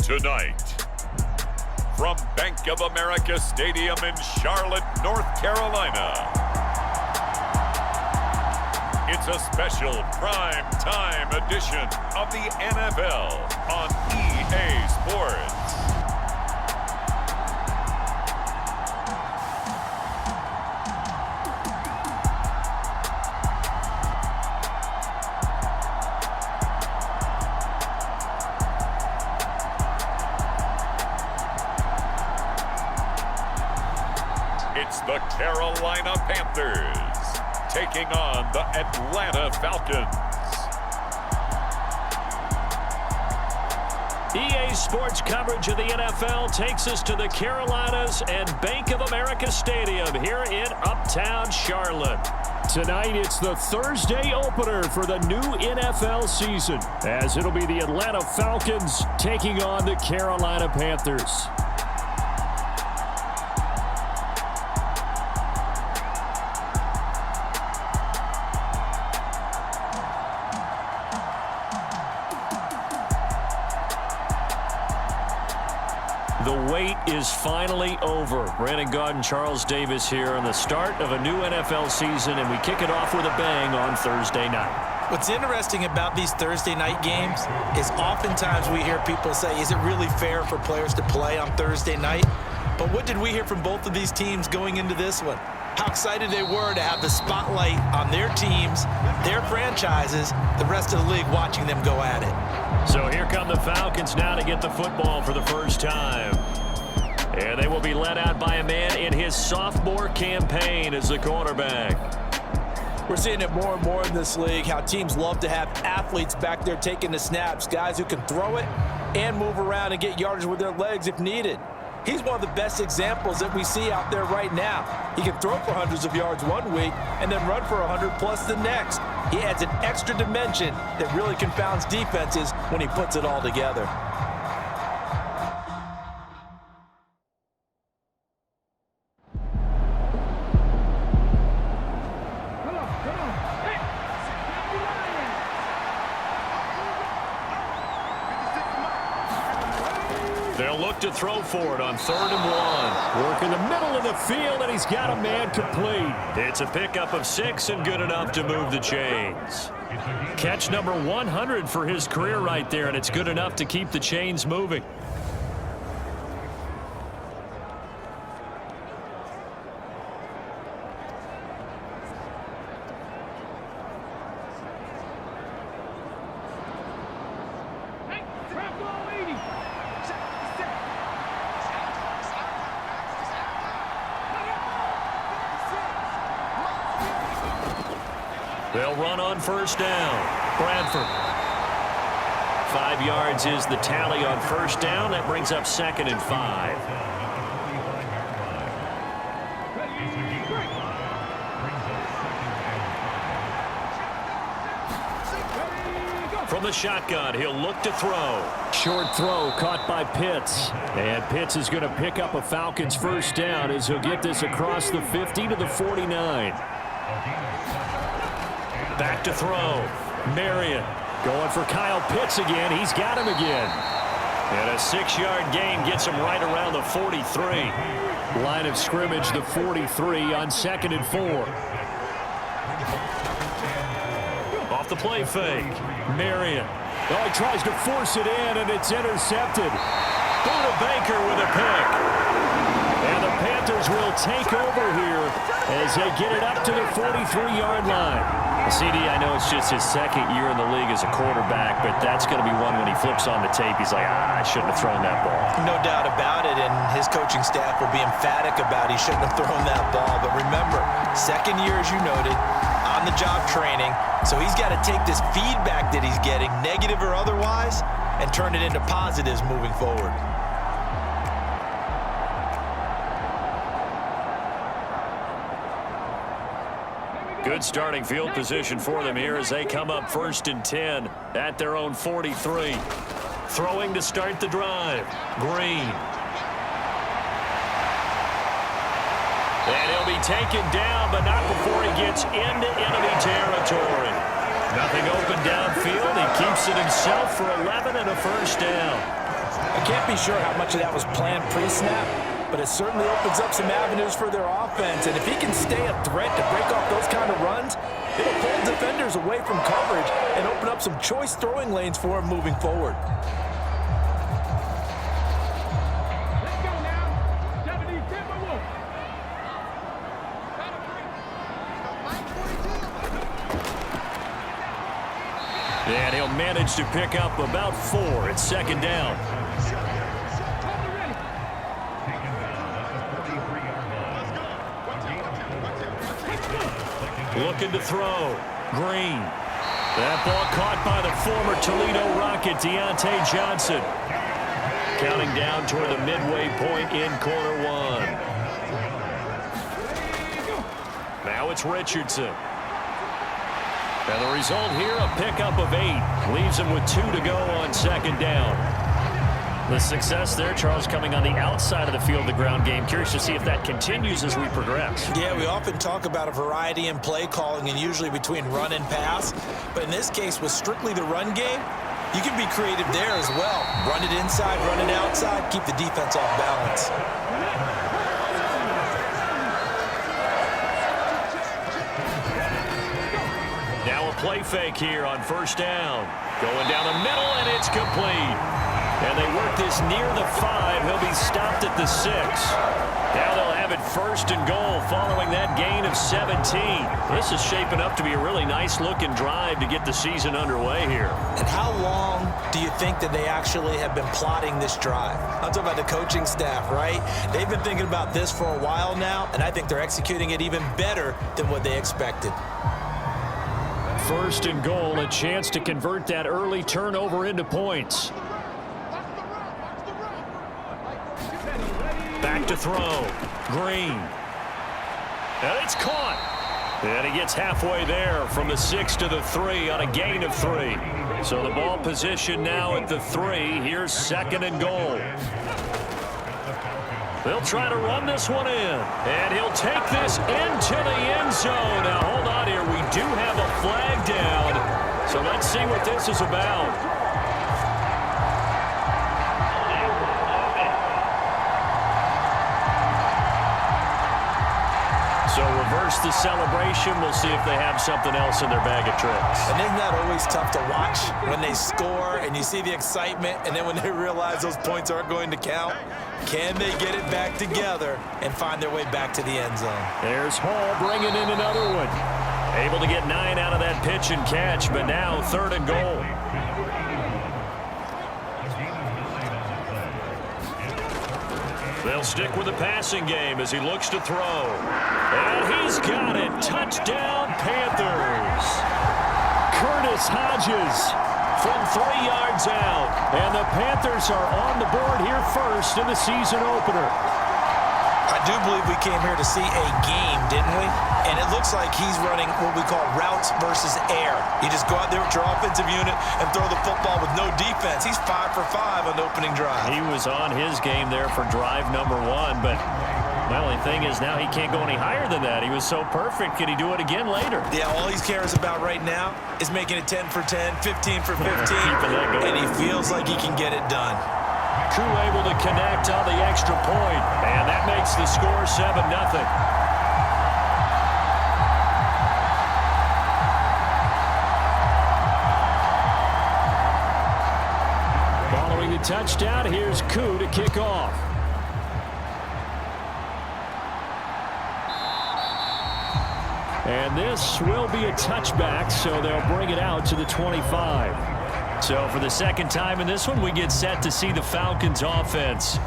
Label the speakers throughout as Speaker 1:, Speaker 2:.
Speaker 1: Tonight, from Bank of America Stadium in Charlotte, North Carolina, it's a special prime time edition of the NFL on EA Sports. It's the Carolina Panthers taking on the Atlanta Falcons.
Speaker 2: EA Sports coverage of the NFL takes us to the Carolinas and Bank of America Stadium here in Uptown Charlotte. Tonight, it's the Thursday opener for the new NFL season, as it'll be the Atlanta Falcons taking on the Carolina Panthers. The wait is finally over. Brandon Gaudin, Charles Davis here on the start of a new NFL season, and we kick it off with a bang on Thursday night.
Speaker 3: What's interesting about these Thursday night games is oftentimes we hear people say, is it really fair for players to play on Thursday night? But what did we hear from both of these teams going into this one? How excited they were to have the spotlight on their teams, their franchises, the rest of the league watching them go at it.
Speaker 2: So here come the Falcons now to get the football for the first time. And they will be led out by a man in his sophomore campaign as the quarterback.
Speaker 3: We're seeing it more and more in this league, how teams love to have athletes back there taking the snaps, guys who can throw it and move around and get yardage with their legs if needed. He's one of the best examples that we see out there right now. He can throw for hundreds of yards one week and then run for 100 plus the next. He adds an extra dimension that really confounds defenses when he puts it all together.
Speaker 2: They'll look to throw for it on 3rd and 1. Work in the middle of the field, and he's got a man complete. It's a pickup of 6 and good enough to move the chains. Catch number 100 for his career right there, and it's good enough to keep the chains moving. They'll run on 1st down. Bradford. 5 yards is the tally on 1st down. That brings up 2nd and 5. From the shotgun, he'll look to throw. Short throw caught by Pitts. And Pitts is going to pick up a Falcons 1st down as he'll get this across the 50 to the 49. Back to throw. Marion going for Kyle Pitts again. He's got him again. And a 6-yard gain gets him right around the 43. Line of scrimmage, the 43 on 2nd and 4. Off the play fake. Marion. Oh, he tries to force it in, and it's intercepted. Buda Baker with a pick. And the Panthers will take over here as they get it up to the 43-yard line. CD, I know it's just his 2nd year in the league as a quarterback, but that's going to be one when he flips on the tape. He's like, I shouldn't have thrown that ball.
Speaker 3: No doubt about it, and his coaching staff will be emphatic about he shouldn't have thrown that ball. But remember, 2nd year, as you noted, on-the-job training, so he's got to take this feedback that he's getting, negative or otherwise, and turn it into positives moving forward.
Speaker 2: Good starting field position for them here as they come up 1st and 10 at their own 43. Throwing to start the drive. Green. And he'll be taken down, but not before he gets into enemy territory. Nothing open downfield. He keeps it himself for 11 and a 1st down.
Speaker 3: I can't be sure how much of that was planned pre-snap, but it certainly opens up some avenues for their offense. And if he can stay a threat to break off those kind of runs, it'll pull defenders away from coverage and open up some choice throwing lanes for him moving forward.
Speaker 2: And he'll manage to pick up about 4 at second down. Looking to throw. Green. That ball caught by the former Toledo Rocket, Deontay Johnson. Counting down toward the midway point in quarter 1. Now it's Richardson. And the result here, a pickup of 8. Leaves him with 2 to go on second down. The success there, Charles, coming on the outside of the field, the ground game. Curious to see if that continues as we progress.
Speaker 3: Yeah, we often talk about a variety in play calling and usually between run and pass. But in this case, with strictly the run game, you can be creative there as well. Run it inside, run it outside, keep the defense off balance.
Speaker 2: Play fake here on first down. Going down the middle, and it's complete. And they work this near the 5. He'll be stopped at the 6. Now they'll have it first and goal following that gain of 17. This is shaping up to be a really nice-looking drive to get the season underway here.
Speaker 3: And how long do you think that they actually have been plotting this drive? I'm talking about the coaching staff, right? They've been thinking about this for a while now, and I think they're executing it even better than what they expected.
Speaker 2: First and goal, a chance to convert that early turnover into points. Back to throw. Green. And it's caught. And he gets halfway there from the 6 to the 3 on a gain of 3. So the ball position now at the 3. Here's second and goal. They'll try to run this one in. And he'll take this into the end zone. Now, hold on here. We do have a flag down. So let's see what this is about. So reverse the celebration. We'll see if they have something else in their bag of tricks.
Speaker 3: And isn't that always tough to watch when they score and you see the excitement, and then when they realize those points aren't going to count? Can they get it back together and find their way back to the end zone?
Speaker 2: There's Hall bringing in another one. Able to get 9 out of that pitch and catch, but now third and goal. They'll stick with the passing game as he looks to throw. And he's got it. Touchdown, Panthers. Curtis Hodges from 3 yards out. And the Panthers are on the board here first in the season opener.
Speaker 3: I do believe we came here to see a game, didn't we? And it looks like he's running what we call routes versus air. You just go out there with your offensive unit and throw the football with no defense. He's 5 for 5 on the opening drive.
Speaker 2: He was on his game there for drive number 1, but the only thing is now he can't go any higher than that. He was so perfect. Can he do it again later?
Speaker 3: Yeah, all he cares about right now is making it 10 for 10, 15 for 15,
Speaker 2: Keeping that going.
Speaker 3: and he feels like he can get it done.
Speaker 2: Crew able to connect on the extra point, and that makes the score 7-0. Following the touchdown, here's Koo to kick off. And this will be a touchback, so they'll bring it out to the 25. So for the second time in this one, we get set to see the Falcons offense.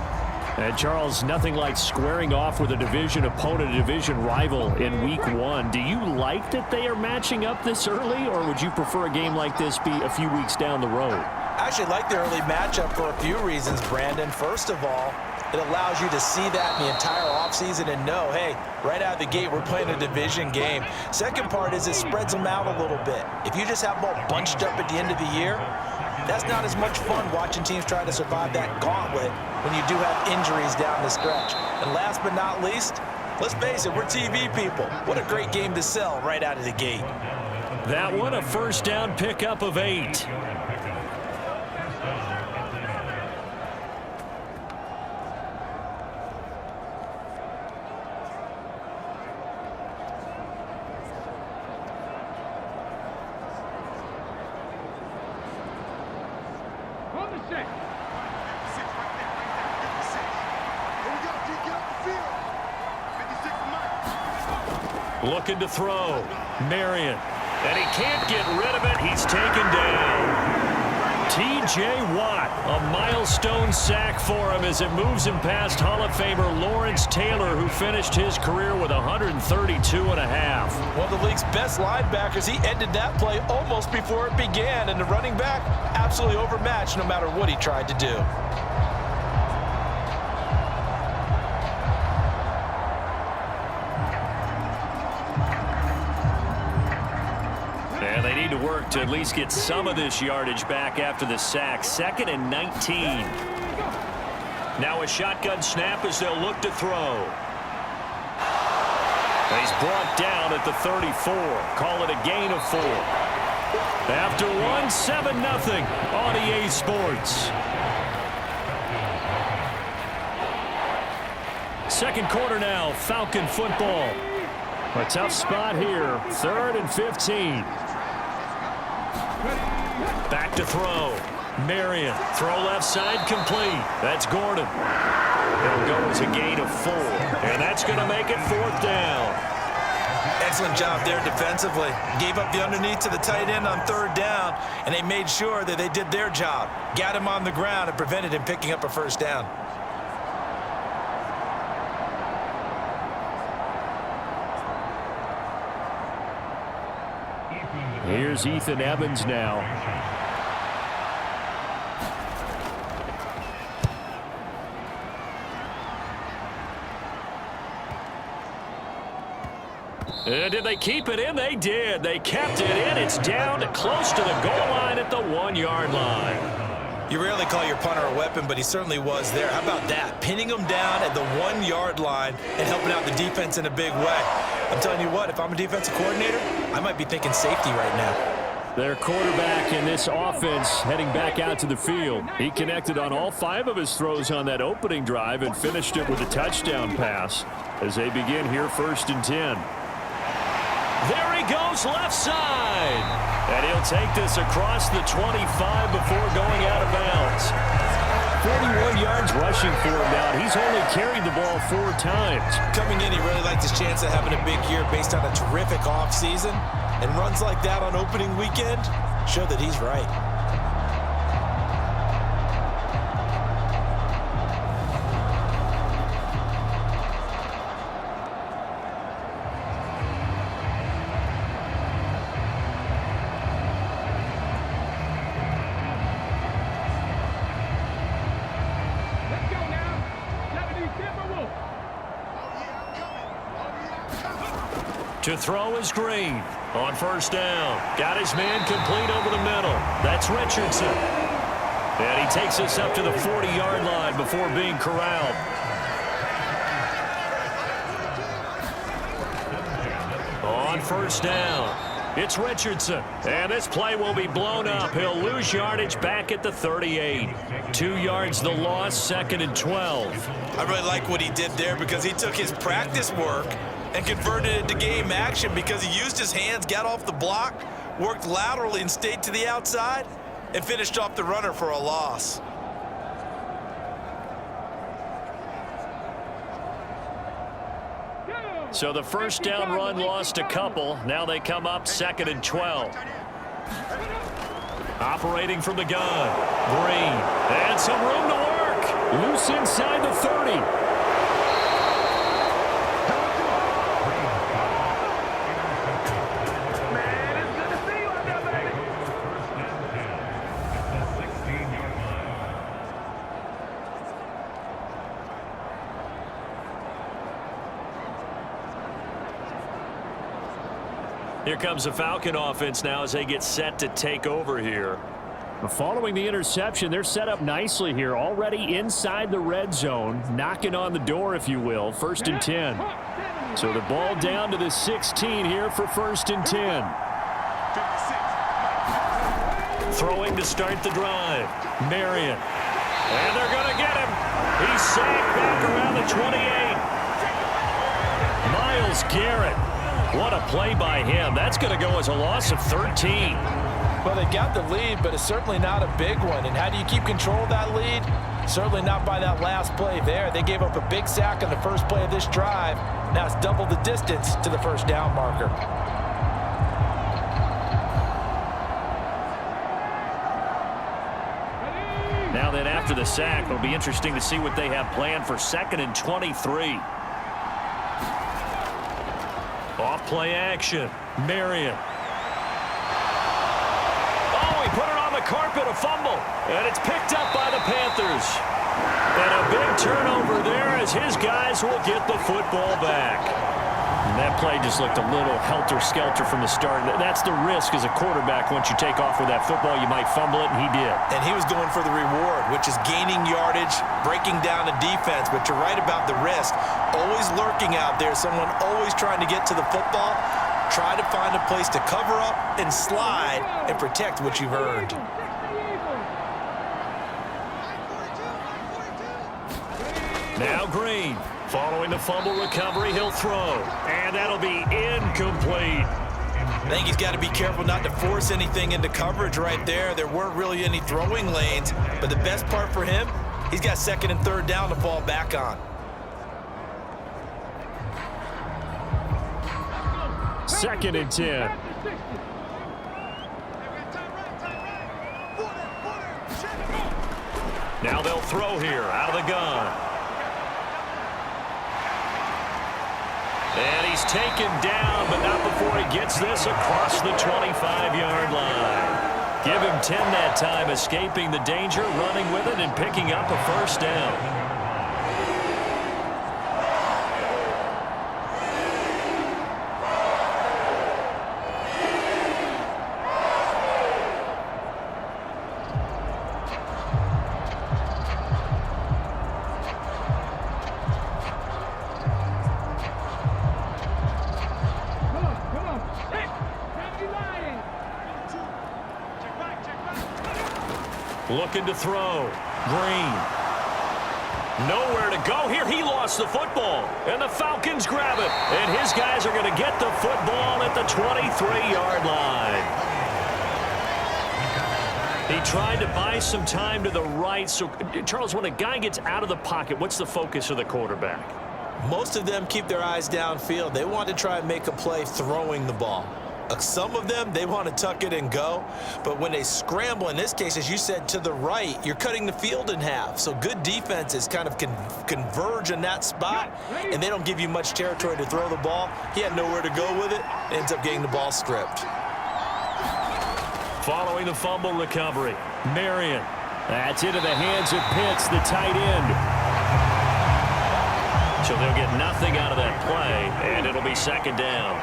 Speaker 2: And Charles, nothing like squaring off with a division opponent, a division rival in week 1. Do you like that they are matching up this early, or would you prefer a game like this be a few weeks down the road?
Speaker 3: I actually like the early matchup for a few reasons, Brandon. First of all, it allows you to see that in the entire offseason and know, hey, right out of the gate, we're playing a division game. Second part is it spreads them out a little bit. If you just have them all bunched up at the end of the year, that's not as much fun watching teams try to survive that gauntlet when you do have injuries down the stretch. And last but not least, let's face it, we're TV people. What a great game to sell right out of the gate.
Speaker 2: That one, a first down pickup of 8. Looking to throw. Marion. And he can't get rid of it. He's taken down. T.J. Watt, a milestone sack for him as it moves him past Hall of Famer Lawrence Taylor, who finished his career with 132.5.
Speaker 3: One of the league's best linebackers. He ended that play almost before it began, and the running back absolutely overmatched no matter what he tried to do.
Speaker 2: And they need to work to at least get some of this yardage back after the sack. 2nd and 19. Now a shotgun snap as they'll look to throw. He's brought down at the 34. Call it a gain of 4. After one, 7-0 on EA Sports. Second quarter now, Falcon football. A tough spot here, 3rd and 15. Back to throw. Marion, throw left side, complete. That's Gordon. It'll go as a gain of 4, and that's going to make it 4th down.
Speaker 3: Excellent job there defensively. Gave up the underneath to the tight end on 3rd down, and they made sure that they did their job. Got him on the ground and prevented him picking up a 1st down.
Speaker 2: Here's Ethan Evans now. Did they keep it in? They did. They kept it in. It's down to close to the goal line at the 1-yard line.
Speaker 3: You rarely call your punter a weapon, but he certainly was there. How about that? Pinning him down at the 1-yard line and helping out the defense in a big way. I'm telling you what, if I'm a defensive coordinator, I might be thinking safety right now.
Speaker 2: Their quarterback in this offense heading back out to the field. He connected on all 5 of his throws on that opening drive and finished it with a touchdown pass as they begin here 1st and 10. There he goes left side. And he'll take this across the 25 before going out of bounds. 41 yards rushing for him now. He's only carried the ball 4 times.
Speaker 3: Coming in, he really liked his chance of having a big year based on a terrific offseason. And runs like that on opening weekend show that he's right.
Speaker 2: To throw is Green on 1st down. Got his man complete over the middle. That's Richardson. And he takes us up to the 40-yard line before being corralled. On 1st down, it's Richardson. And this play will be blown up. He'll lose yardage back at the 38. 2 yards the loss, 2nd and 12.
Speaker 3: I really like what he did there because he took his practice work and converted it to game action because he used his hands, got off the block, worked laterally and stayed to the outside, and finished off the runner for a loss.
Speaker 2: So the 1st down run lost a couple. Now they come up 2nd and 12. Operating from the gun. Green. And some room to work. Loose inside the 30. Here comes the Falcon offense now as they get set to take over here. Following the interception, they're set up nicely here, already inside the red zone, knocking on the door, if you will, 1st and 10. So the ball down to the 16 here for 1st and 10. Throwing to start the drive. Marion. And they're going to get him. He's sacked back around the 28. Myles Garrett. What a play by him. That's going to go as a loss of 13.
Speaker 3: Well, they got the lead, but it's certainly not a big one. And how do you keep control of that lead? Certainly not by that last play there. They gave up a big sack on the first play of this drive. Now it's double the distance to the first down marker.
Speaker 2: Now then, after the sack, it'll be interesting to see what they have planned for 2nd and 23. Off-play action. Marion. Oh, he put it on the carpet, a fumble. And it's picked up by the Panthers. And a big turnover there as his guys will get the football back. And that play just looked a little helter-skelter from the start. That's the risk as a quarterback. Once you take off with that football, you might fumble it, and he did.
Speaker 3: And he was going for the reward, which is gaining yardage, breaking down a defense. But you're right about the risk. Always lurking out there, someone always trying to get to the football. Try to find a place to cover up and slide and protect what you've earned.
Speaker 2: Now Green. Following the fumble recovery, he'll throw. And that'll be incomplete.
Speaker 3: I think he's got to be careful not to force anything into coverage right there. There weren't really any throwing lanes. But the best part for him, he's got 2nd and 3rd down to fall back on.
Speaker 2: 2nd and 10. Now they'll throw here out of the gun. And he's taken down, but not before he gets this across the 25-yard line. Give him 10 that time, escaping the danger, running with it, and picking up a 1st down. Looking to throw. Green. Nowhere to go here. He lost the football. And the Falcons grab it. And his guys are going to get the football at the 23-yard line. He tried to buy some time to the right. So, Charles, when a guy gets out of the pocket, what's the focus of the quarterback?
Speaker 3: Most of them keep their eyes downfield. They want to try and make a play throwing the ball. Some of them, they want to tuck it and go. But when they scramble, in this case, as you said, to the right, you're cutting the field in half. So good defenses kind of converge in that spot, and they don't give you much territory to throw the ball. He had nowhere to go with it. Ends up getting the ball stripped.
Speaker 2: Following the fumble recovery, Marion. That's into the hands of Pitts, the tight end. So they'll get nothing out of that play, and it'll be 2nd down.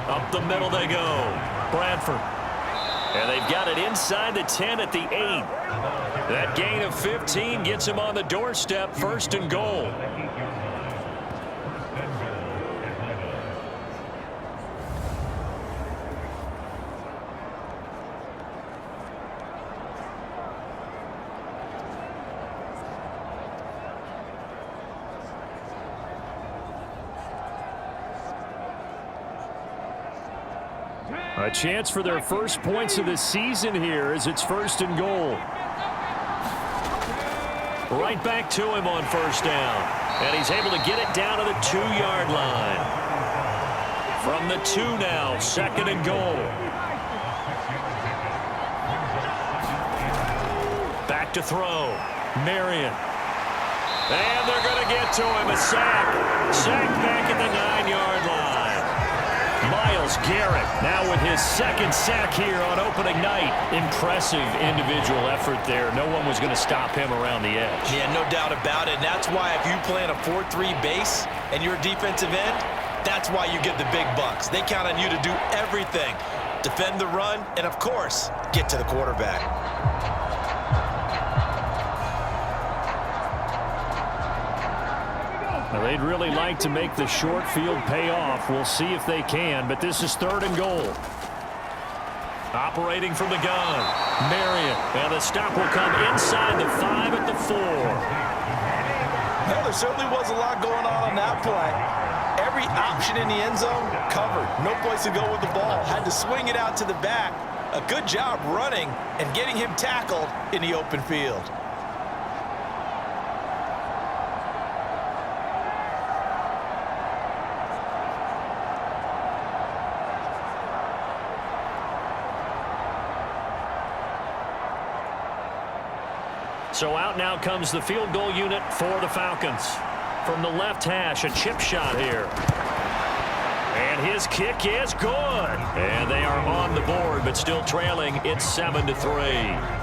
Speaker 2: Up the middle they go. Bradford. And they've got it inside the 10 at the 8. That gain of 15 gets him on the doorstep, 1st and goal. A chance for their first points of the season here as it's 1st and goal. Right back to him on 1st down. And he's able to get it down to the 2-yard line. From the 2 now, 2nd and goal. Back to throw. Marion. And they're going to get to him. A sack. Sack back at the 9-yard line. Myles Garrett now with his 2nd sack here on opening night. Impressive individual effort there. No one was going to stop him around the edge.
Speaker 3: Yeah, no doubt about it. And that's why if you play in a 4-3 base and you're a defensive end, that's why you get the big bucks. They count on you to do everything. Defend the run and, of course, get to the quarterback.
Speaker 2: Now, they'd really like to make the short field pay off. We'll see if they can, but this is 3rd and goal. Operating from the gun, Marion. And the stop will come inside the 5 at the 4.
Speaker 3: Well, there certainly was a lot going on that play. Every option in the end zone covered. No place to go with the ball. Had to swing it out to the back. A good job running and getting him tackled in the open field.
Speaker 2: So out now comes the field goal unit for the Falcons. From the left hash, a chip shot here. And his kick is good. And they are on the board, but still trailing. It's 7-3.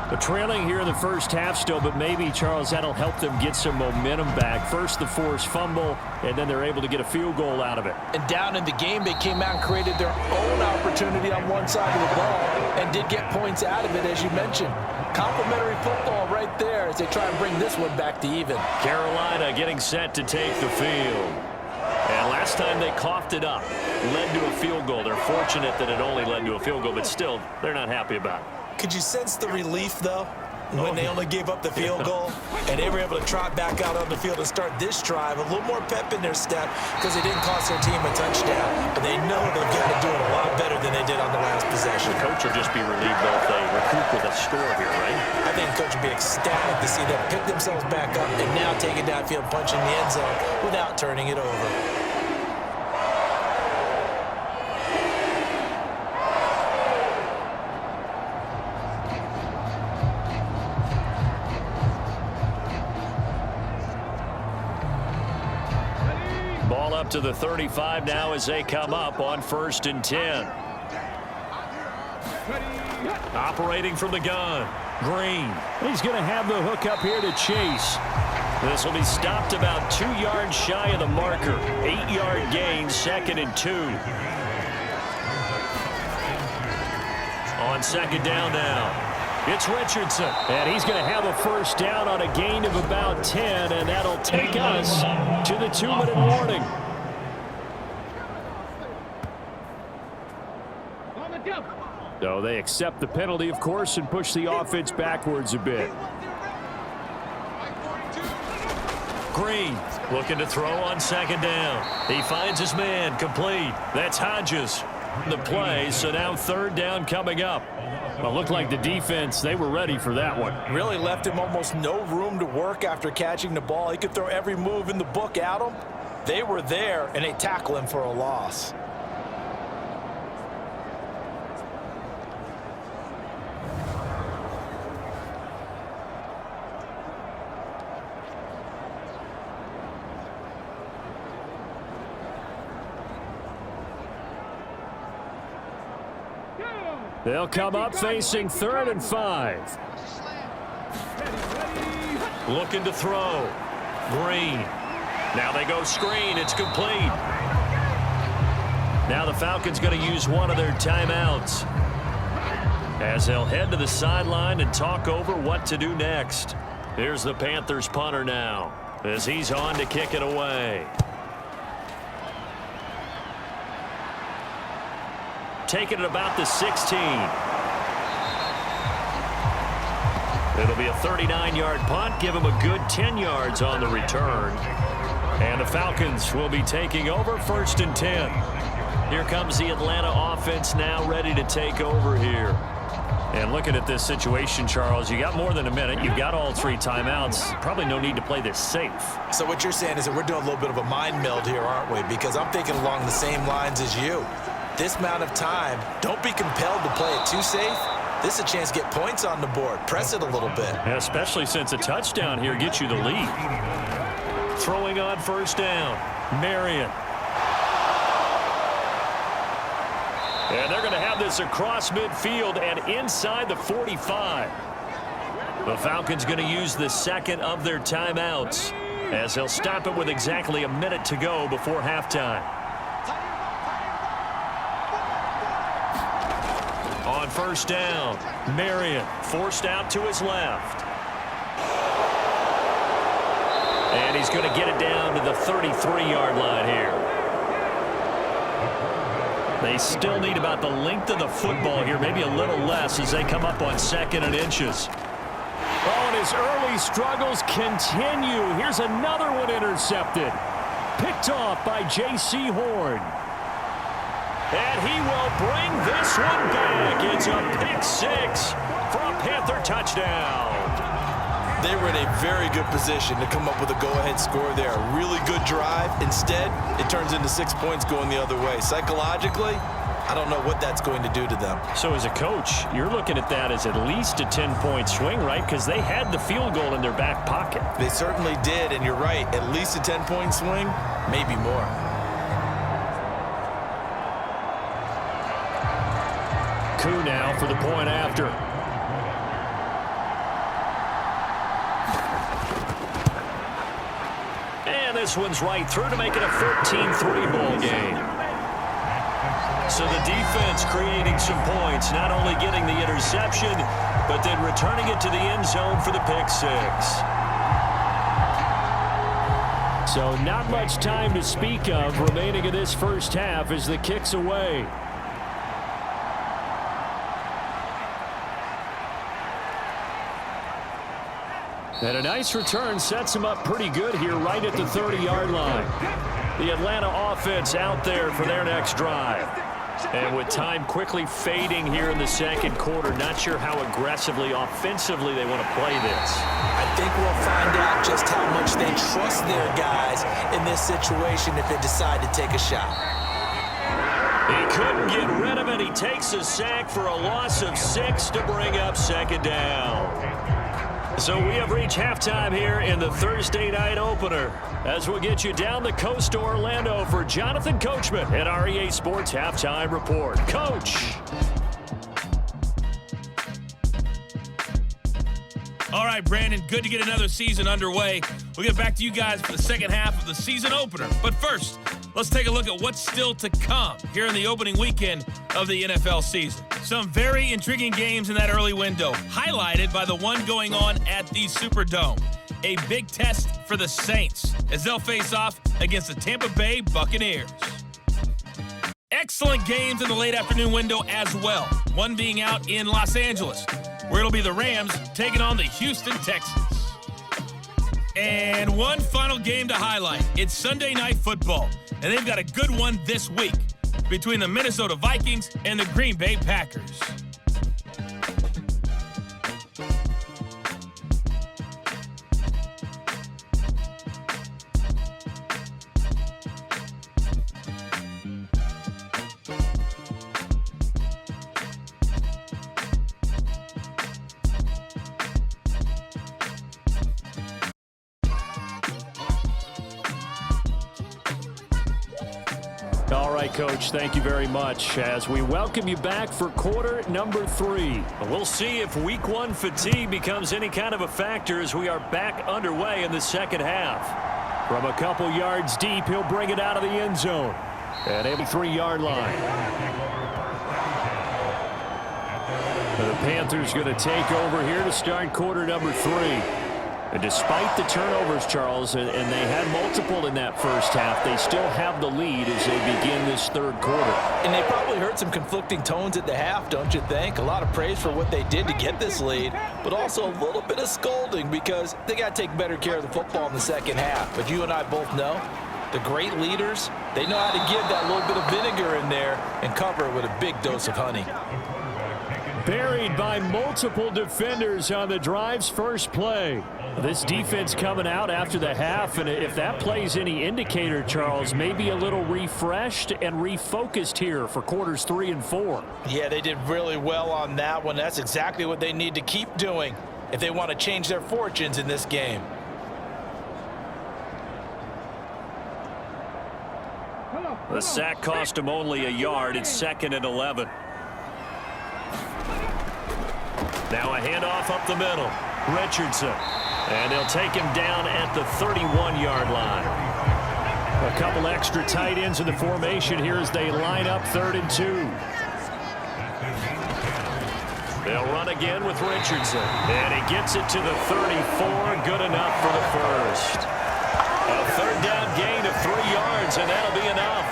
Speaker 2: The trailing here in the first half still, but maybe, Charles, that'll help them get some momentum back. First the forced fumble, and then they're able to get a field goal out of it.
Speaker 3: And down in the game, they came out and created their own opportunity on one side of the ball and did get points out of it, as you mentioned. Complimentary football right there as they try and bring this one back to even.
Speaker 2: Carolina getting set to take the field. And last time they coughed it up, led to a field goal. They're fortunate that it only led to a field goal, but still, they're not happy about it.
Speaker 3: Could you sense the relief, though, when they only gave up the field goal and they were able to trot back out on the field and start this drive? A little more pep in their step because they didn't cost their team a touchdown, but they know they've got to do it a lot better than they did on the last possession.
Speaker 2: The coach will just be relieved though if they recoup with a score here, right?
Speaker 3: I think the coach will be ecstatic to see them pick themselves back up and now take it downfield, punch in the end zone without turning it over.
Speaker 2: Ball up to the 35 now as they come up on 1st and 10. Operating from the gun, Green. He's going to have the hook up here to chase. This will be stopped about 2 yards shy of the marker. 8-yard gain, 2nd and 2. On 2nd down now. It's Richardson, and he's going to have a first down on a gain of about 10, and that'll take us to the 2-minute warning. So they accept the penalty, of course, and push the offense backwards a bit. Green looking to throw on 2nd down. He finds his man, complete. That's Hodges. The play, so now 3rd down coming up. Well, looked like the defense, they were ready for that one.
Speaker 3: Really left him almost no room to work after catching the ball. He could throw every move in the book at him. They were there, and they tackle him for a loss.
Speaker 2: They'll come up facing 3rd and 5. Looking to throw. Green. Now they go screen. It's complete. Now the Falcons going to use one of their timeouts as they'll head to the sideline and talk over what to do next. Here's the Panthers punter now as he's on to kick it away. Taking it about the 16. It'll be a 39-yard punt. Give him a good 10 yards on the return. And the Falcons will be taking over 1st and 10. Here comes the Atlanta offense now ready to take over here. And looking at this situation, Charles, you got more than a minute. You've got all 3 timeouts. Probably no need to play this safe.
Speaker 3: So what you're saying is that we're doing a little bit of a mind meld here, aren't we? Because I'm thinking along the same lines as you. This amount of time, don't be compelled to play it too safe. This is a chance to get points on the board. Press it a little bit.
Speaker 2: Yeah, especially since a touchdown here gets you the lead. Throwing on 1st down. Marion. And they're going to have this across midfield and inside the 45. The Falcons going to use the 2nd of their timeouts as they'll stop it with exactly a minute to go before halftime. On 1st down, Marion forced out to his left. And he's going to get it down to the 33-yard line here. They still need about the length of the football here, maybe a little less as they come up on 2nd and inches. Oh, and his early struggles continue. Here's another one intercepted. Picked off by J.C. Horn. And he will bring this one back. It's a pick six for a Panther touchdown.
Speaker 3: They were in a very good position to come up with a go-ahead score there. A really good drive. Instead, it turns into 6 points going the other way. Psychologically, I don't know what that's going to do to them.
Speaker 2: So as a coach, you're looking at that as at least a 10-point swing, right? Because they had the field goal in their back pocket.
Speaker 3: They certainly did, and you're right. At least a 10-point swing, maybe more.
Speaker 2: Koo now for the point after. And this one's right through to make it a 13-3 ball game. So the defense creating some points, not only getting the interception, but then returning it to the end zone for the pick six. So not much time to speak of remaining in this first half as the kick's away. And a nice return sets him up pretty good here right at the 30-yard line. The Atlanta offense out there for their next drive. And with time quickly fading here in the second quarter, not sure how aggressively, offensively they want to play this.
Speaker 3: I think we'll find out just how much they trust their guys in this situation if they decide to take a shot.
Speaker 2: He couldn't get rid of it. He takes a sack for a loss of 6 to bring up second down. So we have reached halftime here in the Thursday night opener as we'll get you down the coast to Orlando for Jonathan Coachman at our EA Sports Halftime Report. Coach.
Speaker 4: All right, Brandon, good to get another season underway. We'll get back to you guys for the second half of the season opener. But first, let's take a look at what's still to come here in the opening weekend of the NFL season. Some very intriguing games in that early window, highlighted by the one going on at the Superdome. A big test for the Saints as they'll face off against the Tampa Bay Buccaneers. Excellent games in the late afternoon window as well, one being out in Los Angeles, where it'll be the Rams taking on the Houston Texans. And one final game to highlight. It's Sunday Night Football, and they've got a good one this week between the Minnesota Vikings and the Green Bay Packers.
Speaker 2: All right, Coach, thank you very much as we welcome you back for quarter number 3. We'll see if week 1 fatigue becomes any kind of a factor as we are back underway in the second half. From a couple yards deep, he'll bring it out of the end zone at a 3-yard line. The Panthers going to take over here to start quarter number 3. And despite the turnovers, Charles, and they had multiple in that first half, they still have the lead as they begin this third quarter.
Speaker 3: And they probably heard some conflicting tones at the half, don't you think? A lot of praise for what they did to get this lead, but also a little bit of scolding because they got to take better care of the football in the second half. But you and I both know the great leaders, they know how to give that little bit of vinegar in there and cover it with a big dose of honey.
Speaker 2: Buried by multiple defenders on the drive's first play. This defense coming out after the half, and if that plays any indicator, Charles, maybe a little refreshed and refocused here for quarters 3 and 4.
Speaker 3: Yeah, they did really well on that one. That's exactly what they need to keep doing if they want to change their fortunes in this game.
Speaker 2: The sack cost him only a yard. It's 2nd and 11. Now a handoff up the middle. Richardson. And they'll take him down at the 31-yard line. A couple extra tight ends in the formation here as they line up 3rd and 2. They'll run again with Richardson. And he gets it to the 34. Good enough for the first. A 3rd down gain of 3 yards, and that'll be enough.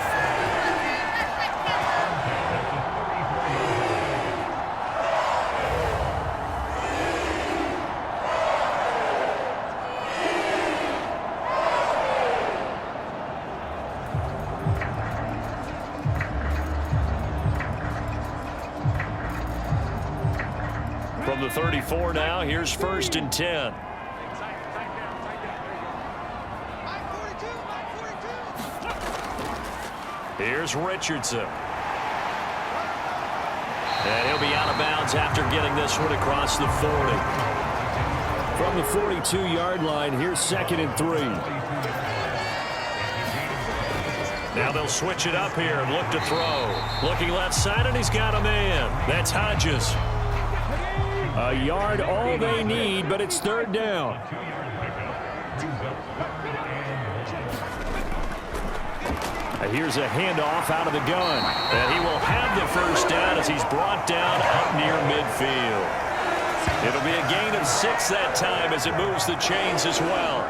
Speaker 2: the 34 now. Here's 1st and 10. Here's Richardson. And he'll be out of bounds after getting this one across the 40. From the 42-yard line, here's 2nd and 3. Now they'll switch it up here and look to throw. Looking left side, and he's got a man. That's Hodges. A yard all they need, but it's 3rd down. Here's a handoff out of the gun. And he will have the 1st down as he's brought down up near midfield. It'll be a gain of 6 that time as it moves the chains as well.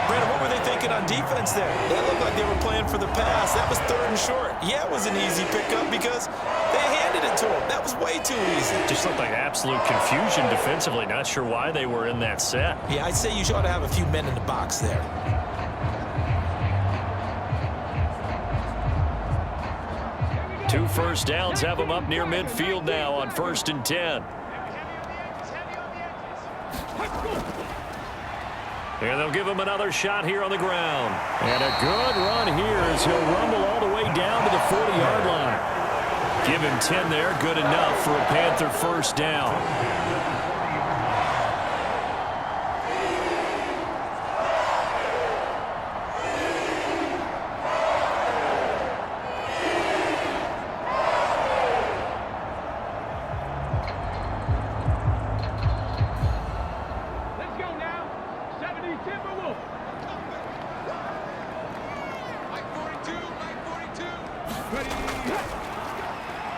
Speaker 3: Brandon, what were they thinking on defense there? That looked like they were playing for the pass. That was 3rd and short. Yeah, it was an easy pickup because they handed it to him. That was way too easy.
Speaker 2: Just looked like absolute confusion defensively. Not sure why they were in that set.
Speaker 3: Yeah, I'd say you ought to have a few men in the box there.
Speaker 2: 2 first downs have them up near midfield now on 1st and 10. And they'll give him another shot here on the ground. And a good run here as he'll rumble all the way down to the 40-yard line. Give him 10 there, good enough for a Panther 1st down.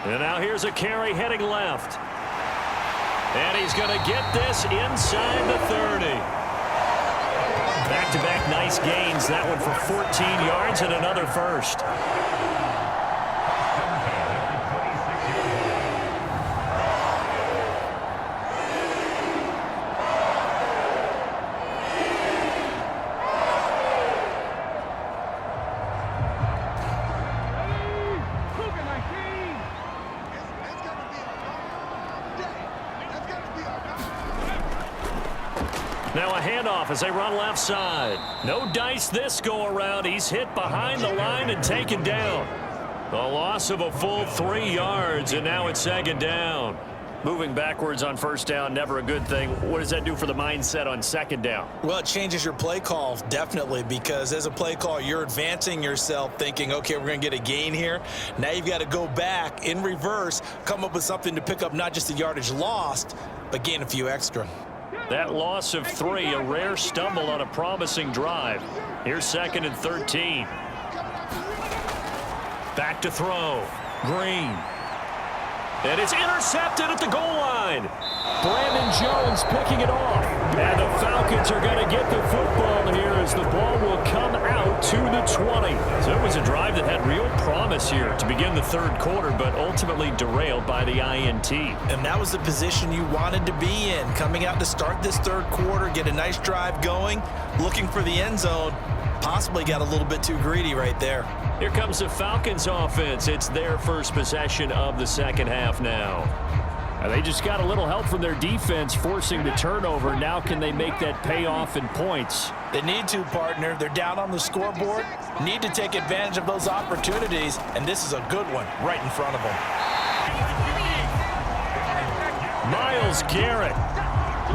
Speaker 2: And now here's a carry heading left. And he's going to get this inside the 30. Back-to-back nice gains. That one for 14 yards and another 1st. Now a handoff as they run left side. No dice this go around. He's hit behind the line and taken down. A loss of a full 3 yards, and now it's 2nd down. Moving backwards on 1st down, never a good thing. What does that do for the mindset on 2nd down?
Speaker 3: Well, it changes your play call, definitely, because as a play call, you're advancing yourself thinking, okay, we're going to get a gain here. Now you've got to go back in reverse, come up with something to pick up not just the yardage lost, but gain a few extra.
Speaker 2: That loss of 3, a rare stumble on a promising drive. Here's 2nd and 13. Back to throw. Green. And it's intercepted at the goal line. Brandon Jones picking it off. And the Falcons are going to get the football here as the ball will come out to the 20. So it was a drive that had real promise here to begin the 3rd quarter, but ultimately derailed by the INT.
Speaker 3: And that was the position you wanted to be in. Coming out to start this 3rd quarter, get a nice drive going, looking for the end zone. Possibly got a little bit too greedy right there.
Speaker 2: Here comes the Falcons offense. It's their first possession of the 2nd half now. And they just got a little help from their defense forcing the turnover. Now can they make that pay off in points?
Speaker 3: They need to, partner. They're down on the scoreboard. Need to take advantage of those opportunities, and this is a good one right in front of them.
Speaker 2: Myles Garrett.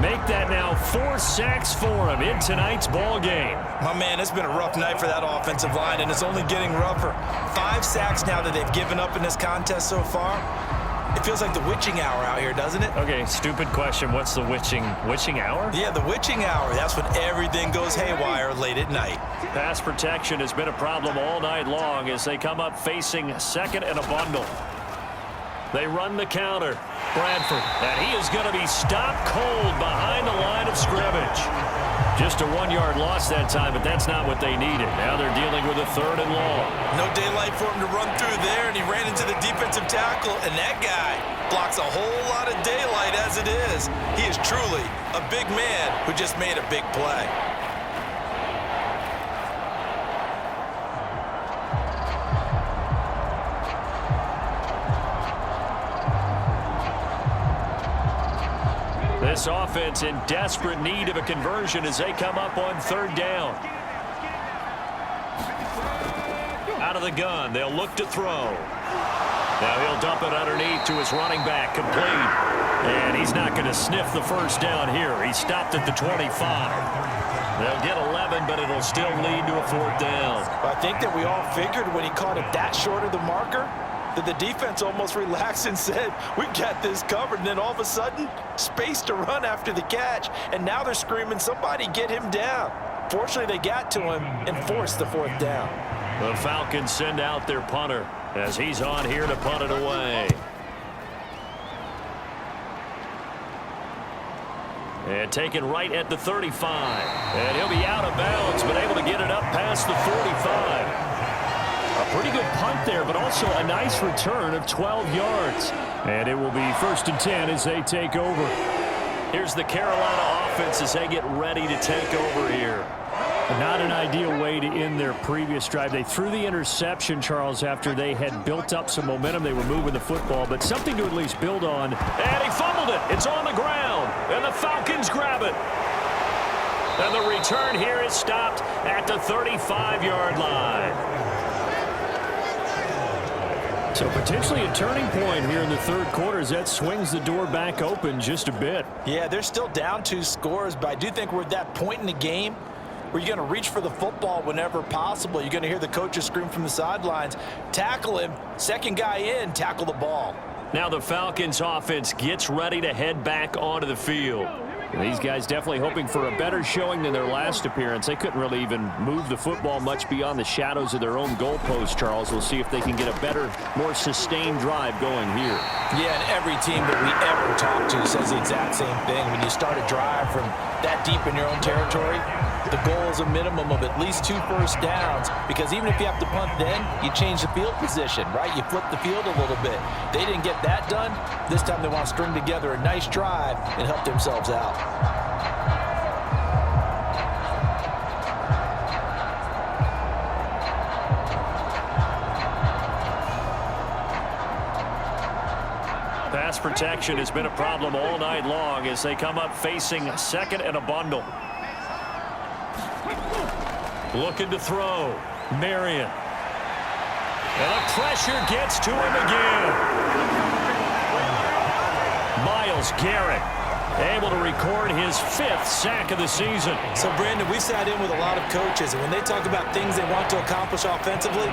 Speaker 2: Make that now 4 sacks for him in tonight's ball game.
Speaker 3: My man, it's been a rough night for that offensive line, and it's only getting rougher. 5 sacks now that they've given up in this contest so far. It feels like the witching hour out here, doesn't it?
Speaker 2: Okay, stupid question. What's the witching hour?
Speaker 3: Yeah, the witching hour. That's when everything goes haywire late at night.
Speaker 2: Pass protection has been a problem all night long as they come up facing 2nd and a bundle. They run the counter. Bradford, and he is going to be stopped cold behind the line of scrimmage. Just a 1-yard loss that time, but that's not what they needed. Now they're dealing with a 3rd and long.
Speaker 3: No daylight for him to run through there, and he ran into the defensive tackle, and that guy blocks a whole lot of daylight as it is. He is truly a big man who just made a big play.
Speaker 2: This offense in desperate need of a conversion as they come up on third down. Out of the gun, they'll look to throw. Now he'll dump it underneath to his running back, complete. And he's not going to sniff the first down here. He stopped at the 25. They'll get 11, but it'll still lead to a fourth down.
Speaker 3: I think that we all figured when he caught it that short of the marker that the defense almost relaxed and said, we got this covered. And then all of a sudden, space to run after the catch. And now they're screaming, somebody get him down. Fortunately, they got to him and forced the fourth down.
Speaker 2: The Falcons send out their punter as he's on here to punt it away. And taken right at the 35. And he'll be out of bounds, but able to get it up past the 45. A pretty good punt there, but also a nice return of 12 yards. And it will be 1st and 10 as they take over. Here's the Carolina offense as they get ready to take over here. Not an ideal way to end their previous drive. They threw the interception, Charles, after they had built up some momentum. They were moving the football, but something to at least build on. And he fumbled it. It's on the ground, and the Falcons grab it. And the return here is stopped at the 35-yard line. So potentially a turning point here in the third quarter as that swings the door back open just a bit.
Speaker 3: Yeah, they're still down 2 scores, but I do think we're at that point in the game where you're going to reach for the football whenever possible. You're going to hear the coaches scream from the sidelines, tackle him, second guy in, tackle the ball.
Speaker 2: Now the Falcons offense gets ready to head back onto the field. These guys definitely hoping for a better showing than their last appearance. They couldn't really even move the football much beyond the shadows of their own goalpost, Charles. We'll see if they can get a better, more sustained drive going here.
Speaker 3: Yeah, and every team that we ever talk to says the exact same thing. When you start a drive from that deep in your own territory, the goal is a minimum of at least 2 first downs, because even if you have to punt then, you change the field position, right? You flip the field a little bit. They didn't get that done. This time they want to string together a nice drive and help themselves out.
Speaker 2: Pass protection has been a problem all night long as they come up facing second and a bundle. Looking to throw. Marion. And the pressure gets to him again. Myles Garrett able to record his 5th sack of the season.
Speaker 3: So, Brandon, we sat in with a lot of coaches, and when they talk about things they want to accomplish offensively,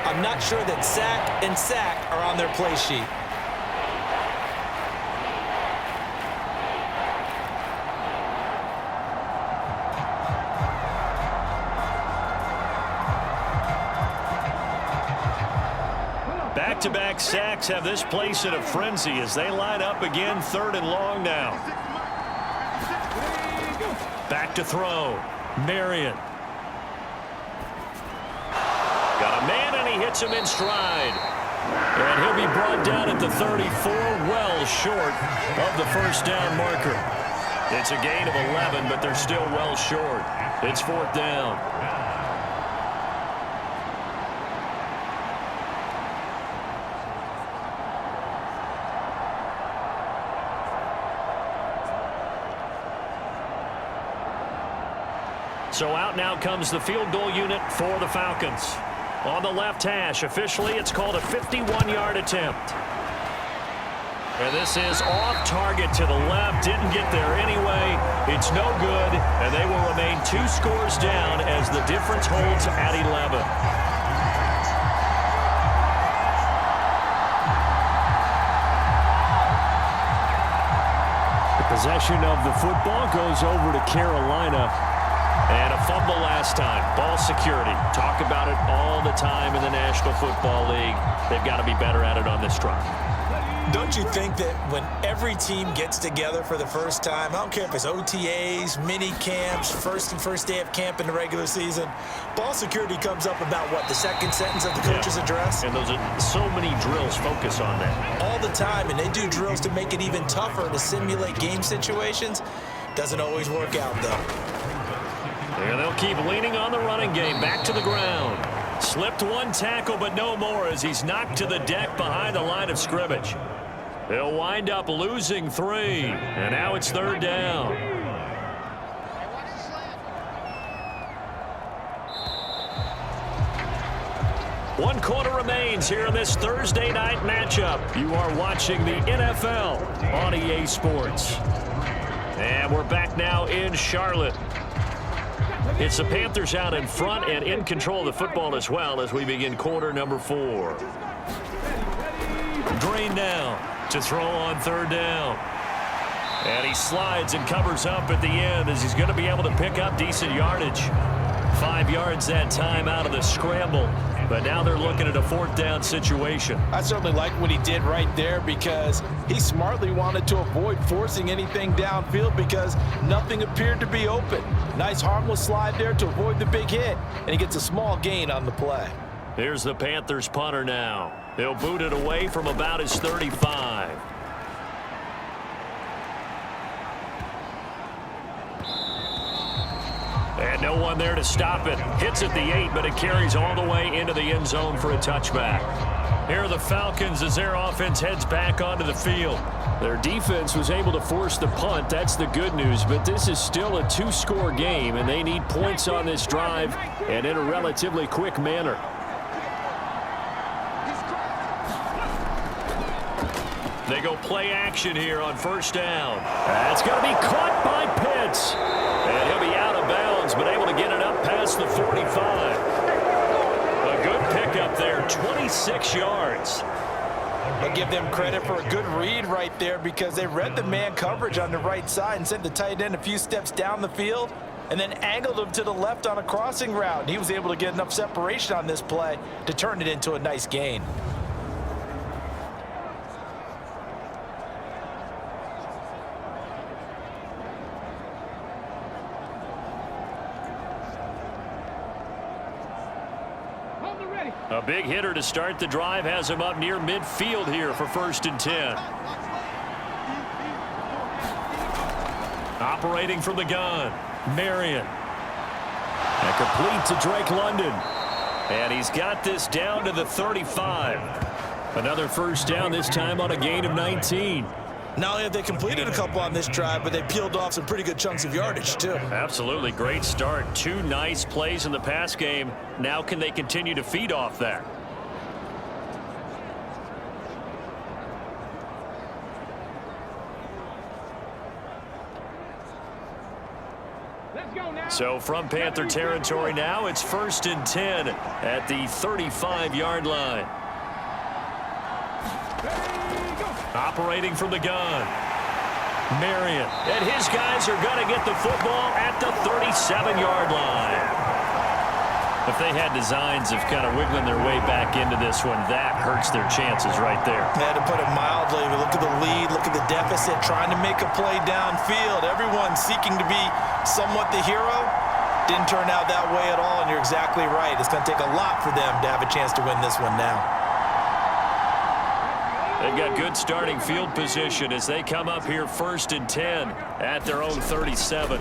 Speaker 3: I'm not sure that sack and sack are on their play sheet.
Speaker 2: Back-to-back sacks have this place in a frenzy as they line up again, 3rd and long now. Back to throw. Marion. Got a man, and he hits him in stride. And he'll be brought down at the 34, well short of the first down marker. It's a gain of 11, but they're still well short. It's 4th down. So out now comes the field goal unit for the Falcons. On the left hash, officially it's called a 51-yard attempt. And this is off target to the left. Didn't get there anyway. It's no good, and they will remain 2 scores down as the difference holds at 11. The possession of the football goes over to Carolina. And a fumble last time. Ball security. Talk about it all the time in the National Football League. They've got to be better at it on this drive.
Speaker 3: Don't you think that when every team gets together for the first time, I don't care if it's OTAs, mini camps, first day of camp in the regular season, ball security comes up about what, the second sentence of the coach's address?
Speaker 2: And those are so many drills focus on that.
Speaker 3: All the time, and they do drills to make it even tougher to simulate game situations. Doesn't always work out, though.
Speaker 2: And they'll keep leaning on the running game. Back to the ground. Slipped 1 tackle, but no more as he's knocked to the deck behind the line of scrimmage. They'll wind up losing 3, and now it's 3rd down. One quarter remains here in this Thursday night matchup. You are watching the NFL on EA Sports. And we're back now in Charlotte. It's the Panthers out in front and in control of the football as well as we begin quarter number 4. Green now to throw on 3rd down. And he slides and covers up at the end as he's going to be able to pick up decent yardage. 5 yards that time out of the scramble. But now they're looking at a 4th down situation.
Speaker 3: I certainly like what he did right there because he smartly wanted to avoid forcing anything downfield because nothing appeared to be open. Nice harmless slide there to avoid the big hit, and he gets a small gain on the play.
Speaker 2: Here's the Panthers punter now. They'll boot it away from about his 35. And no one there to stop it. Hits at the 8, but it carries all the way into the end zone for a touchback. Here are the Falcons as their offense heads back onto the field. Their defense was able to force the punt. That's the good news, but this is still a 2-score game, and they need points on this drive and in a relatively quick manner. They go play action here on 1st down. That's going to be caught by Pitts. And he'll be out of bounds, but able to get it up past the 45. A good pickup there, 26 yards.
Speaker 3: I'll give them credit for a good read right there because they read the man coverage on the right side and sent the tight end a few steps down the field and then angled him to the left on a crossing route. And he was able to get enough separation on this play to turn it into a nice gain.
Speaker 2: A big hitter to start the drive has him up near midfield here for 1st and 10. Operating from the gun, Marion. And complete to Drake London. And he's got this down to the 35. Another 1st down, this time on a gain of 19.
Speaker 3: Not only have they completed a couple on this drive, but they peeled off some pretty good chunks of yardage, too.
Speaker 2: Absolutely. Great start. 2 nice plays in the pass game. Now can they continue to feed off that? So from Panther territory now, it's 1st and 10 at the 35-yard line. Operating from the gun, Marion. And his guys are going to get the football at the 37-yard line. If they had designs of kind of wiggling their way back into this one, that hurts their chances right there.
Speaker 3: Yeah, to put it mildly, look at the lead, look at the deficit, trying to make a play downfield. Everyone seeking to be somewhat the hero. Didn't turn out that way at all, and you're exactly right. It's going to take a lot for them to have a chance to win this one now.
Speaker 2: They've got good starting field position as they come up here 1st and 10 at their own 37.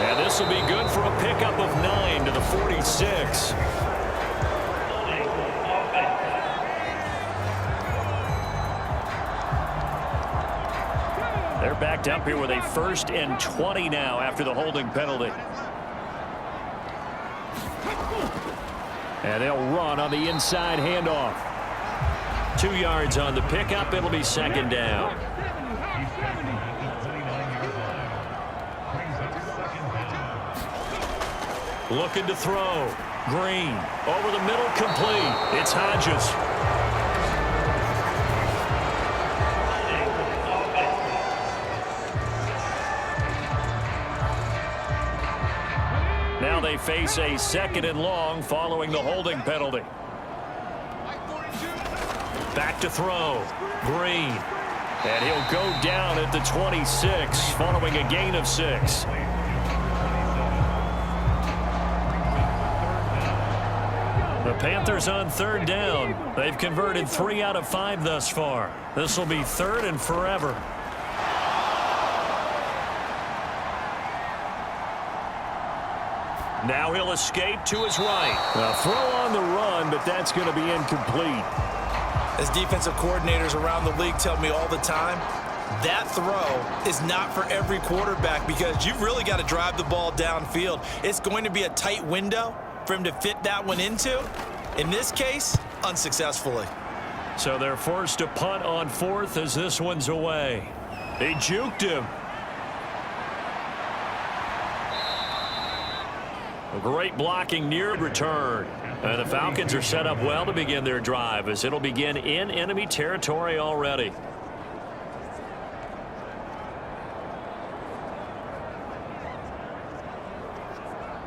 Speaker 2: And this will be good for a pickup of 9 to the 46. They're backed up here with a 1st and 20 now after the holding penalty. And they'll run on the inside handoff. 2 yards on the pickup. It'll be 2nd down. Looking to throw. Green. Over the middle, complete. It's Hodges. Now they face a 2nd and long following the holding penalty. Back to throw. Green. And he'll go down at the 26 following a gain of 6. The Panthers on 3rd down. They've converted 3 out of 5 thus far. This will be 3rd and forever. Now he'll escape to his right. A throw on the run, but that's going to be incomplete.
Speaker 3: As defensive coordinators around the league tell me all the time, that throw is not for every quarterback because you've really got to drive the ball downfield. It's going to be a tight window for him to fit that one into. In this case, unsuccessfully.
Speaker 2: So they're forced to punt on fourth as this one's away. They juked him. A great blocking near return. And the Falcons are set up well to begin their drive as it'll begin in enemy territory already.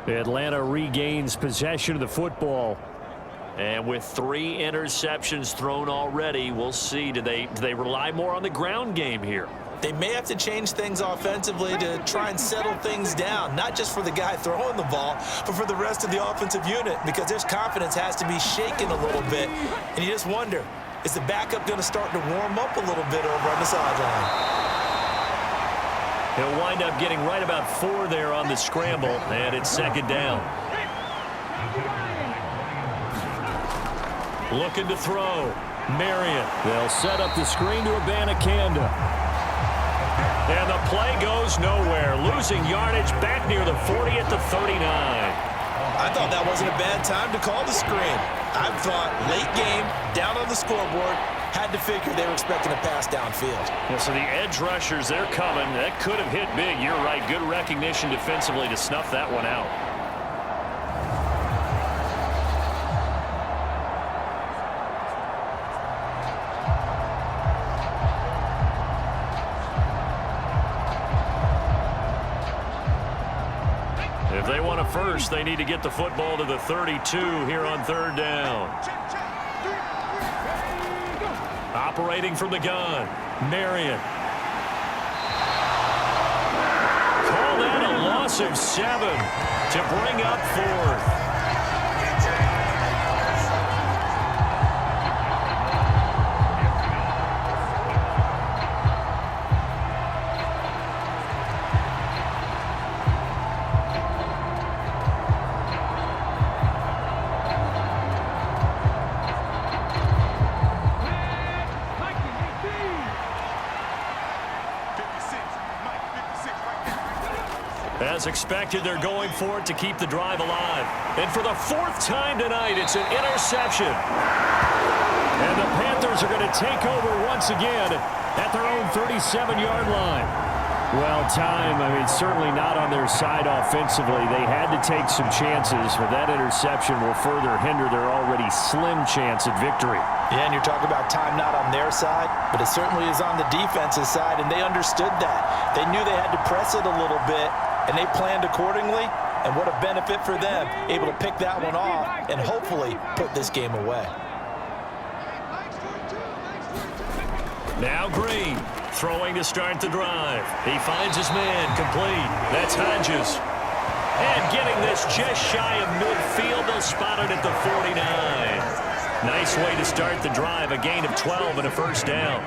Speaker 2: Atlanta regains possession of the football. And with 3 interceptions thrown already, we'll see. Do they rely more on the ground game here?
Speaker 3: They may have to change things offensively to try and settle things down, not just for the guy throwing the ball, but for the rest of the offensive unit, because their confidence has to be shaken a little bit. And you just wonder, is the backup going to start to warm up a little bit over on the sideline?
Speaker 2: He'll wind up getting right about 4 there on the scramble, and it's second down. Looking to throw. Marion. They'll set up the screen to Abanikanda. And the play goes nowhere. Losing yardage back near the 40 at the 39.
Speaker 3: I thought that wasn't a bad time to call the screen. I thought late game, down on the scoreboard, had to figure they were expecting a pass downfield.
Speaker 2: Yeah, so the edge rushers, they're coming. That could have hit big. You're right. Good recognition defensively to snuff that one out. If they want a first, they need to get the football to the 32 here on third down. Operating from the gun, Marion. Call that a loss of 7 to bring up fourth. As expected, they're going for it to keep the drive alive. And for the 4th time tonight, it's an interception. And the Panthers are going to take over once again at their own 37-yard line. Well, certainly not on their side offensively. They had to take some chances, but that interception will further hinder their already slim chance at victory.
Speaker 3: Yeah, and you're talking about time not on their side, but it certainly is on the defense's side, and they understood that. They knew they had to press it a little bit, and they planned accordingly, and what a benefit for them, able to pick that one off and hopefully put this game away.
Speaker 2: Now Green, throwing to start the drive. He finds his man, complete. That's Hodges. And getting this just shy of midfield, they'll spot it at the 49. Nice way to start the drive, a gain of 12 and a first down.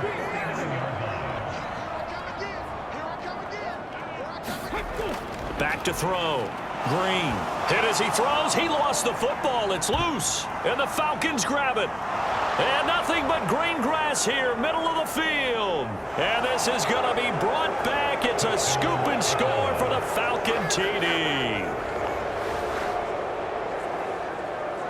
Speaker 2: Back to throw. Green. Hit as he throws. He lost the football. It's loose. And the Falcons grab it. And nothing but green grass here, middle of the field. And this is going to be brought back. It's a scoop and score for the Falcon TD.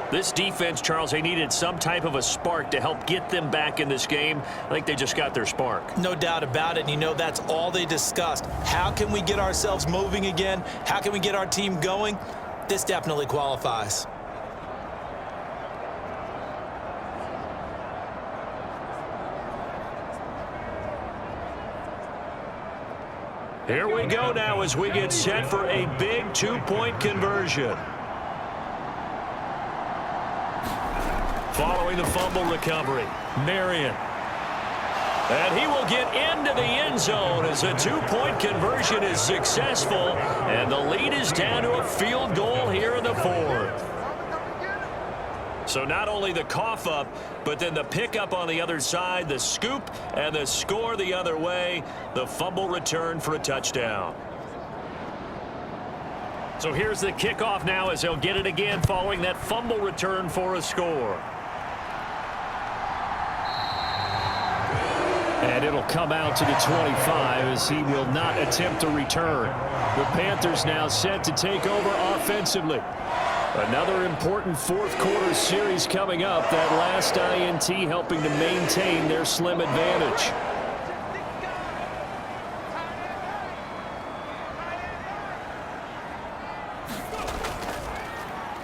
Speaker 2: This defense, Charles, they needed some type of a spark to help get them back in this game. I think they just got their spark.
Speaker 3: No doubt about it. And you know that's all they discussed. How can we get ourselves moving again? How can we get our team going? This definitely qualifies.
Speaker 2: Here we go now as we get set for a big 2-point conversion. Following the fumble recovery, Marion. And he will get into the end zone as a 2-point conversion is successful. And the lead is down to a field goal here in the 4th. So not only the cough up, but then the pickup on the other side, the scoop, and the score the other way. The fumble return for a touchdown. So here's the kickoff now as they'll get it again following that fumble return for a score. And it'll come out to the 25 as he will not attempt to return. The Panthers now set to take over offensively. Another important fourth quarter series coming up. That last INT helping to maintain their slim advantage.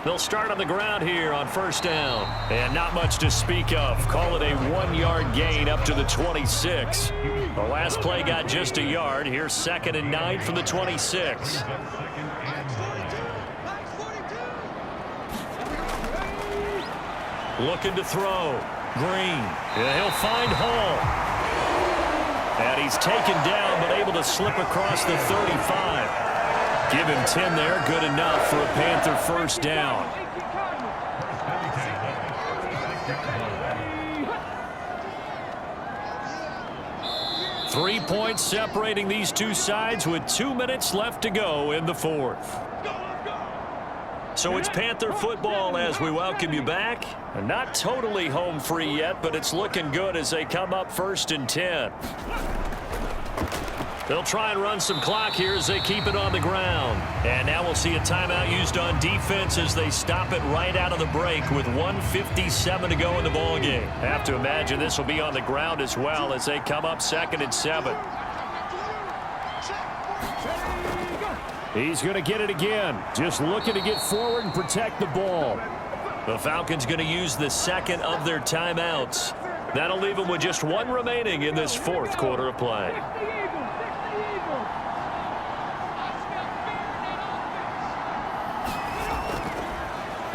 Speaker 2: They'll start on the ground here on first down. And not much to speak of. Call it a 1-yard gain up to the 26. The last play got just a yard. Here's 2nd and 9 from the 26. Looking to throw. Green. Yeah, he'll find Hall. And he's taken down but able to slip across the 35. Give him 10 there. Good enough for a Panther first down. Three points separating these two sides with 2 minutes left to go in the fourth. So it's Panther football as we welcome you back. Not totally home free yet, but it's looking good as they come up 1st and 10. They'll try and run some clock here as they keep it on the ground. And now we'll see a timeout used on defense as they stop it right out of the break with 1:57 to go in the ballgame. Have to imagine this will be on the ground as well as they come up 2nd and 7. He's going to get it again. Just looking to get forward and protect the ball. The Falcons going to use the 2nd of their timeouts. That'll leave them with just 1 remaining in this fourth quarter of play.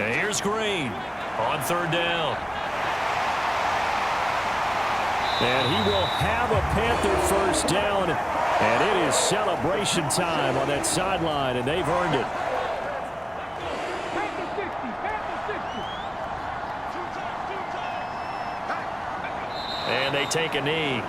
Speaker 2: And here's Green on 3rd down. And he will have a Panther first down. And it is celebration time on that sideline, and they've earned it. And they take a knee.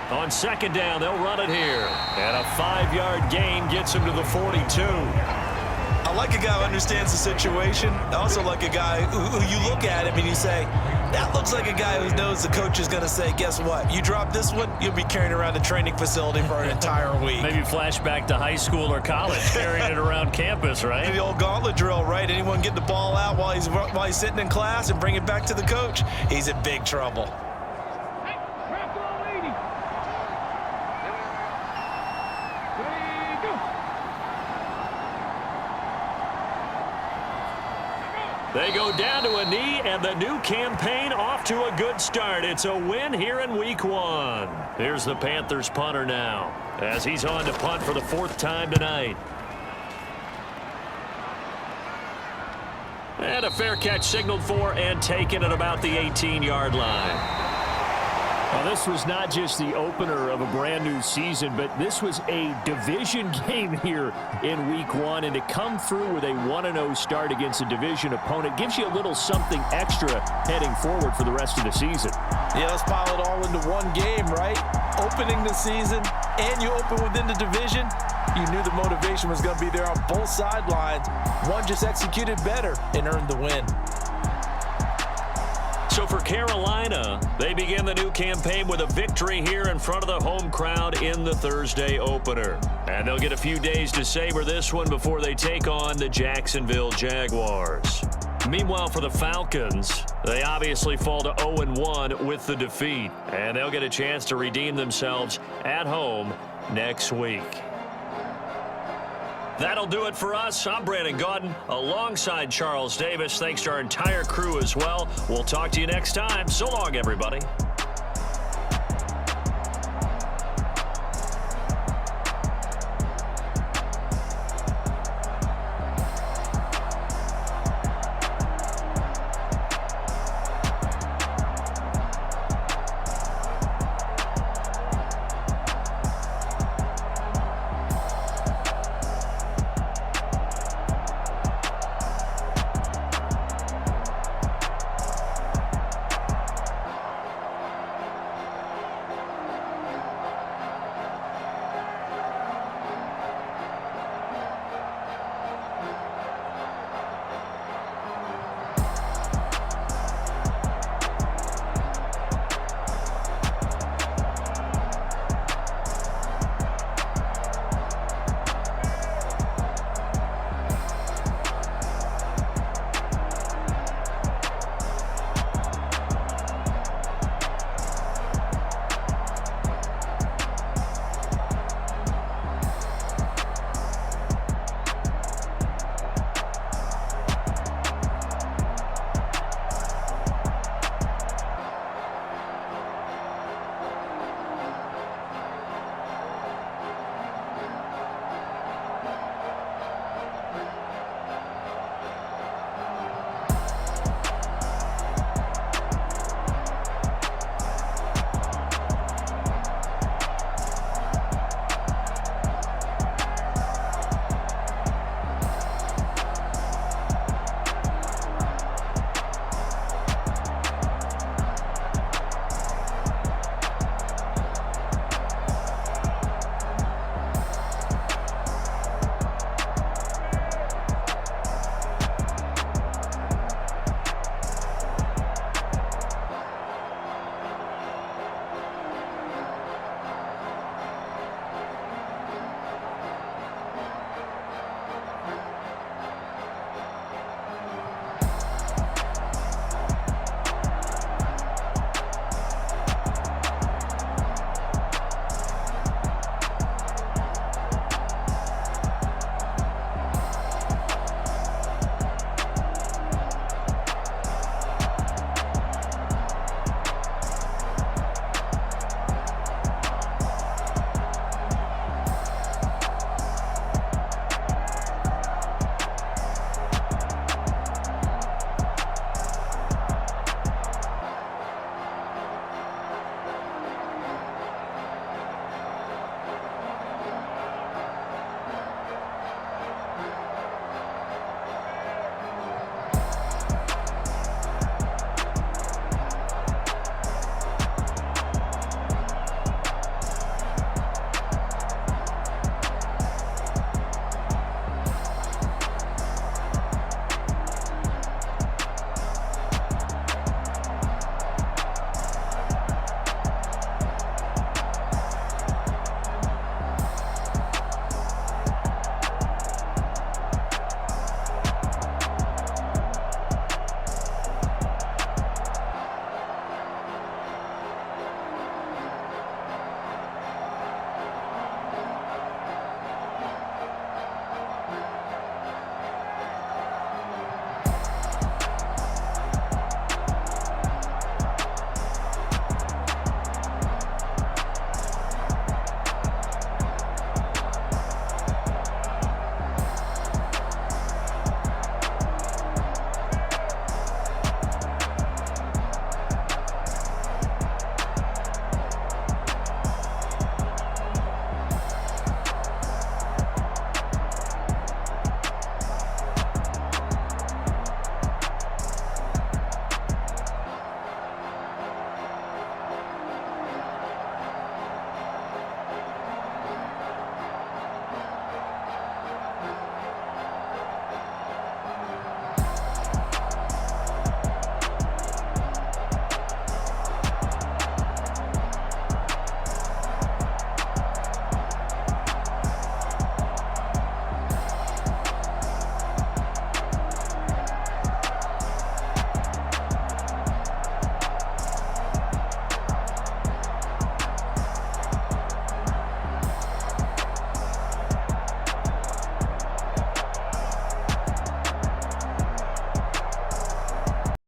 Speaker 2: On 2nd down, they'll run it here. And a 5-yard gain gets him to the 42.
Speaker 3: I like a guy who understands the situation. I also like a guy who you look at him and you say, that looks like a guy who knows the coach is going to say, guess what? You drop this one, you'll be carrying around the training facility for an entire week.
Speaker 2: Maybe flashback to high school or college, carrying it around campus, right?
Speaker 3: Maybe the old gauntlet drill, right? Anyone get the ball out while he's sitting in class and bring it back to the coach, he's in big trouble.
Speaker 2: They go down to a knee, and the new campaign off to a good start. It's a win here in week 1. Here's the Panthers punter now as he's on to punt for the 4th time tonight. And a fair catch signaled for and taken at about the 18-yard line. Well, this was not just the opener of a brand new season, but this was a division game here in week 1. And to come through with a 1-0 start against a division opponent gives you a little something extra heading forward for the rest of the season.
Speaker 3: Yeah, let's pile it all into one game, right? Opening the season, and you open within the division. You knew the motivation was going to be there on both sidelines. One just executed better and earned the win.
Speaker 2: So for Carolina, they begin the new campaign with a victory here in front of the home crowd in the Thursday opener. And they'll get a few days to savor this one before they take on the Jacksonville Jaguars. Meanwhile, for the Falcons, they obviously fall to 0-1 with the defeat. And they'll get a chance to redeem themselves at home next week. That'll do it for us. I'm Brandon Gaudin alongside Charles Davis. Thanks to our entire crew as well. We'll talk to you next time. So long, everybody.